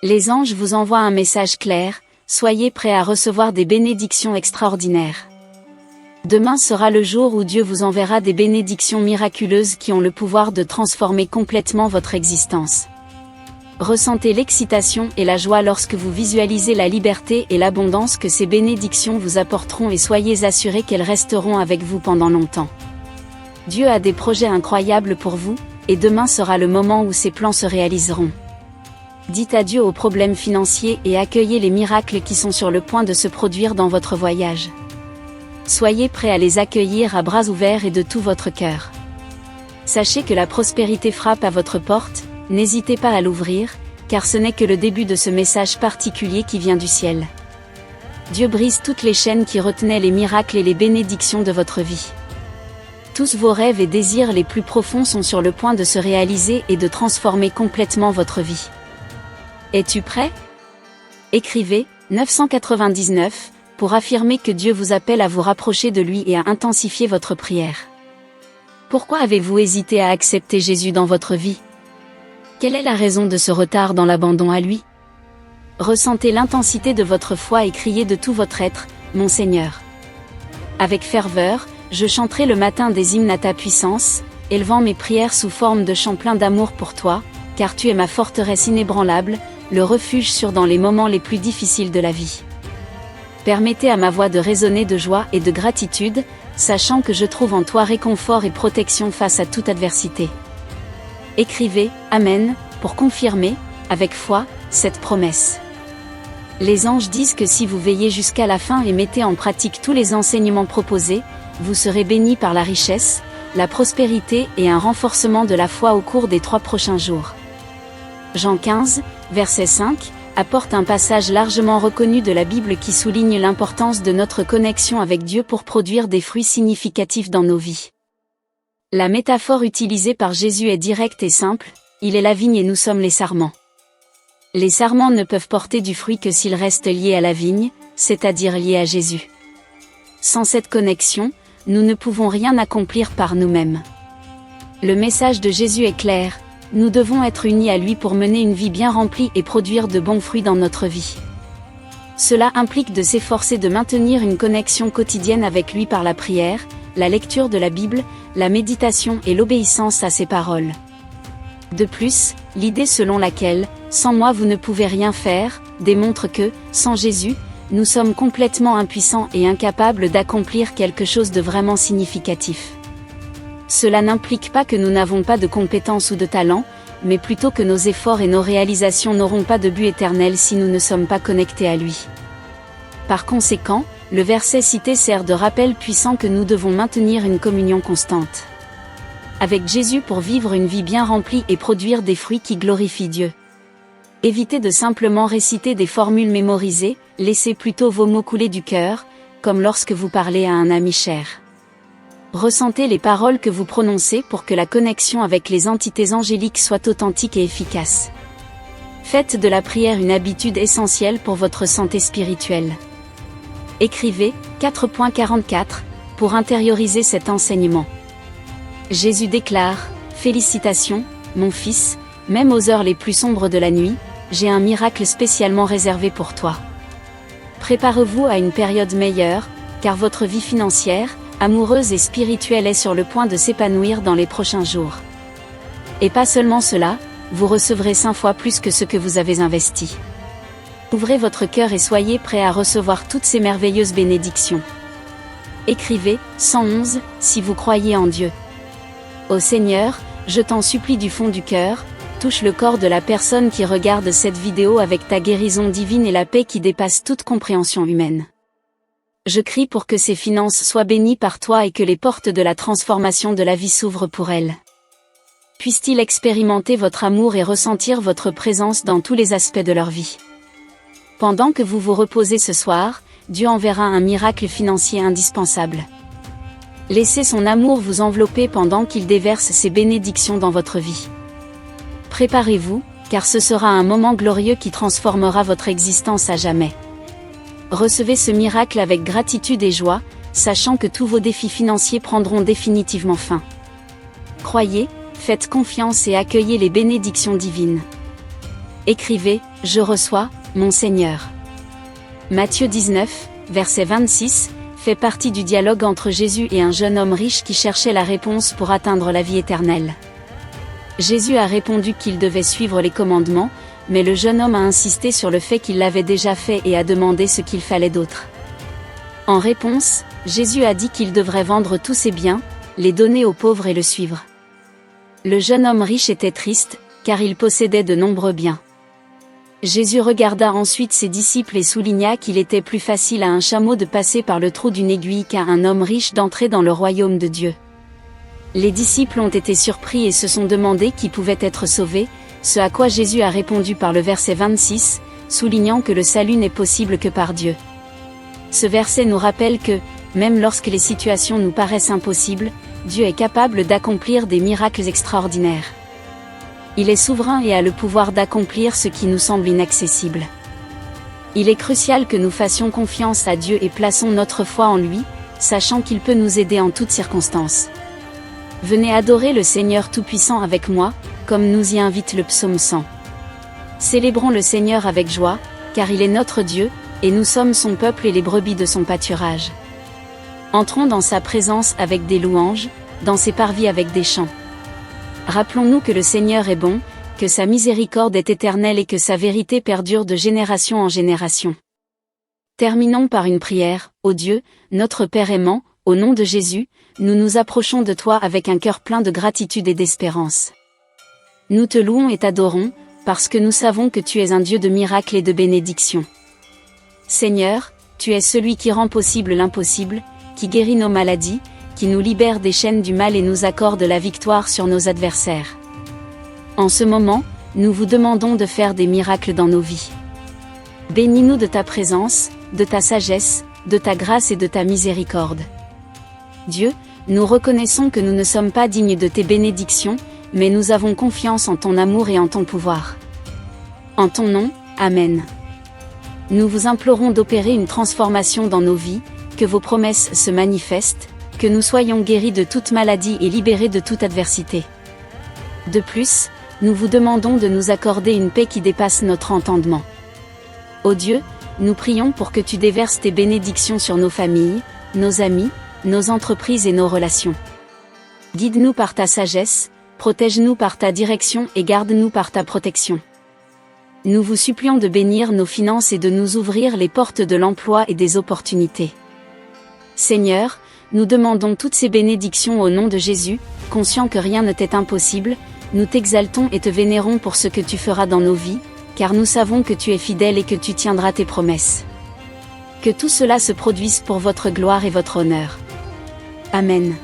Les anges vous envoient un message clair, soyez prêts à recevoir des bénédictions extraordinaires. Demain sera le jour où Dieu vous enverra des bénédictions miraculeuses qui ont le pouvoir de transformer complètement votre existence. Ressentez l'excitation et la joie lorsque vous visualisez la liberté et l'abondance que ces bénédictions vous apporteront et soyez assurés qu'elles resteront avec vous pendant longtemps. Dieu a des projets incroyables pour vous, et demain sera le moment où ces plans se réaliseront. Dites adieu aux problèmes financiers et accueillez les miracles qui sont sur le point de se produire dans votre voyage. Soyez prêts à les accueillir à bras ouverts et de tout votre cœur. Sachez que la prospérité frappe à votre porte, n'hésitez pas à l'ouvrir, car ce n'est que le début de ce message particulier qui vient du ciel. Dieu brise toutes les chaînes qui retenaient les miracles et les bénédictions de votre vie. Tous vos rêves et désirs les plus profonds sont sur le point de se réaliser et de transformer complètement votre vie. Es-tu prêt? Écrivez 999 pour affirmer que Dieu vous appelle à vous rapprocher de lui et à intensifier votre prière. Pourquoi avez-vous hésité à accepter Jésus dans votre vie? Quelle est la raison de ce retard dans l'abandon à lui? Ressentez l'intensité de votre foi et criez de tout votre être, mon Seigneur. Avec ferveur, je chanterai le matin des hymnes à ta puissance, élevant mes prières sous forme de chants pleins d'amour pour toi, car tu es ma forteresse inébranlable, le refuge sûr dans les moments les plus difficiles de la vie. Permettez à ma voix de résonner de joie et de gratitude, sachant que je trouve en toi réconfort et protection face à toute adversité. Écrivez « Amen » pour confirmer, avec foi, cette promesse. Les anges disent que si vous veillez jusqu'à la fin et mettez en pratique tous les enseignements proposés, vous serez bénis par la richesse, la prospérité et un renforcement de la foi au cours des 3 prochains jours. Jean 15, verset 5, apporte un passage largement reconnu de la Bible qui souligne l'importance de notre connexion avec Dieu pour produire des fruits significatifs dans nos vies. La métaphore utilisée par Jésus est directe et simple, il est la vigne et nous sommes les sarments. Les sarments ne peuvent porter du fruit que s'ils restent liés à la vigne, c'est-à-dire liés à Jésus. Sans cette connexion, nous ne pouvons rien accomplir par nous-mêmes. Le message de Jésus est clair, nous devons être unis à lui pour mener une vie bien remplie et produire de bons fruits dans notre vie. Cela implique de s'efforcer de maintenir une connexion quotidienne avec lui par la prière, la lecture de la Bible, la méditation et l'obéissance à ses paroles. De plus, l'idée selon laquelle « sans moi vous ne pouvez rien faire » démontre que, sans Jésus, nous sommes complètement impuissants et incapables d'accomplir quelque chose de vraiment significatif. Cela n'implique pas que nous n'avons pas de compétences ou de talents, mais plutôt que nos efforts et nos réalisations n'auront pas de but éternel si nous ne sommes pas connectés à lui. Par conséquent, le verset cité sert de rappel puissant que nous devons maintenir une communion constante avec Jésus pour vivre une vie bien remplie et produire des fruits qui glorifient Dieu. Évitez de simplement réciter des formules mémorisées, laissez plutôt vos mots couler du cœur, comme lorsque vous parlez à un ami cher. Ressentez les paroles que vous prononcez pour que la connexion avec les entités angéliques soit authentique et efficace. Faites de la prière une habitude essentielle pour votre santé spirituelle. Écrivez 4.44 pour intérioriser cet enseignement. Jésus déclare « Félicitations, mon fils, même aux heures les plus sombres de la nuit, j'ai un miracle spécialement réservé pour toi. » Préparez-vous à une période meilleure, car votre vie financière, amoureuse et spirituelle est sur le point de s'épanouir dans les prochains jours. Et pas seulement cela, vous recevrez 5 fois plus que ce que vous avez investi. Ouvrez votre cœur et soyez prêts à recevoir toutes ces merveilleuses bénédictions. Écrivez 111 si vous croyez en Dieu. Ô Seigneur, je t'en supplie du fond du cœur, touche le corps de la personne qui regarde cette vidéo avec ta guérison divine et la paix qui dépasse toute compréhension humaine. Je crie pour que ses finances soient bénies par toi et que les portes de la transformation de la vie s'ouvrent pour elle. Puisse-t-il expérimenter votre amour et ressentir votre présence dans tous les aspects de leur vie. Pendant que vous vous reposez ce soir, Dieu enverra un miracle financier indispensable. Laissez son amour vous envelopper pendant qu'il déverse ses bénédictions dans votre vie. Préparez-vous, car ce sera un moment glorieux qui transformera votre existence à jamais. Recevez ce miracle avec gratitude et joie, sachant que tous vos défis financiers prendront définitivement fin. Croyez, faites confiance et accueillez les bénédictions divines. Écrivez, je reçois, mon Seigneur. Matthieu 19, verset 26, fait partie du dialogue entre Jésus et un jeune homme riche qui cherchait la réponse pour atteindre la vie éternelle. Jésus a répondu qu'il devait suivre les commandements, mais le jeune homme a insisté sur le fait qu'il l'avait déjà fait et a demandé ce qu'il fallait d'autre. En réponse, Jésus a dit qu'il devrait vendre tous ses biens, les donner aux pauvres et le suivre. Le jeune homme riche était triste, car il possédait de nombreux biens. Jésus regarda ensuite ses disciples et souligna qu'il était plus facile à un chameau de passer par le trou d'une aiguille qu'à un homme riche d'entrer dans le royaume de Dieu. Les disciples ont été surpris et se sont demandé qui pouvait être sauvé, ce à quoi Jésus a répondu par le verset 26, soulignant que le salut n'est possible que par Dieu. Ce verset nous rappelle que, même lorsque les situations nous paraissent impossibles, Dieu est capable d'accomplir des miracles extraordinaires. Il est souverain et a le pouvoir d'accomplir ce qui nous semble inaccessible. Il est crucial que nous fassions confiance à Dieu et plaçons notre foi en lui, sachant qu'il peut nous aider en toutes circonstances. Venez adorer le Seigneur Tout-Puissant avec moi, comme nous y invite le psaume 100. Célébrons le Seigneur avec joie, car il est notre Dieu, et nous sommes son peuple et les brebis de son pâturage. Entrons dans sa présence avec des louanges, dans ses parvis avec des chants. Rappelons-nous que le Seigneur est bon, que sa miséricorde est éternelle et que sa vérité perdure de génération en génération. Terminons par une prière. Ô Dieu, notre Père aimant, au nom de Jésus, nous nous approchons de toi avec un cœur plein de gratitude et d'espérance. Nous te louons et t'adorons, parce que nous savons que tu es un Dieu de miracles et de bénédictions. Seigneur, tu es celui qui rend possible l'impossible, qui guérit nos maladies, qui nous libère des chaînes du mal et nous accorde la victoire sur nos adversaires. En ce moment, nous vous demandons de faire des miracles dans nos vies. Bénis-nous de ta présence, de ta sagesse, de ta grâce et de ta miséricorde. Dieu, nous reconnaissons que nous ne sommes pas dignes de tes bénédictions, mais nous avons confiance en ton amour et en ton pouvoir. En ton nom, Amen. Nous vous implorons d'opérer une transformation dans nos vies, que vos promesses se manifestent, que nous soyons guéris de toute maladie et libérés de toute adversité. De plus, nous vous demandons de nous accorder une paix qui dépasse notre entendement. Ô Dieu, nous prions pour que tu déverses tes bénédictions sur nos familles, nos amis, nos entreprises et nos relations. Guide-nous par ta sagesse, protège-nous par ta direction et garde-nous par ta protection. Nous vous supplions de bénir nos finances et de nous ouvrir les portes de l'emploi et des opportunités. Seigneur, nous demandons toutes ces bénédictions au nom de Jésus, conscients que rien ne t'est impossible, nous t'exaltons et te vénérons pour ce que tu feras dans nos vies, car nous savons que tu es fidèle et que tu tiendras tes promesses. Que tout cela se produise pour votre gloire et votre honneur. Amen.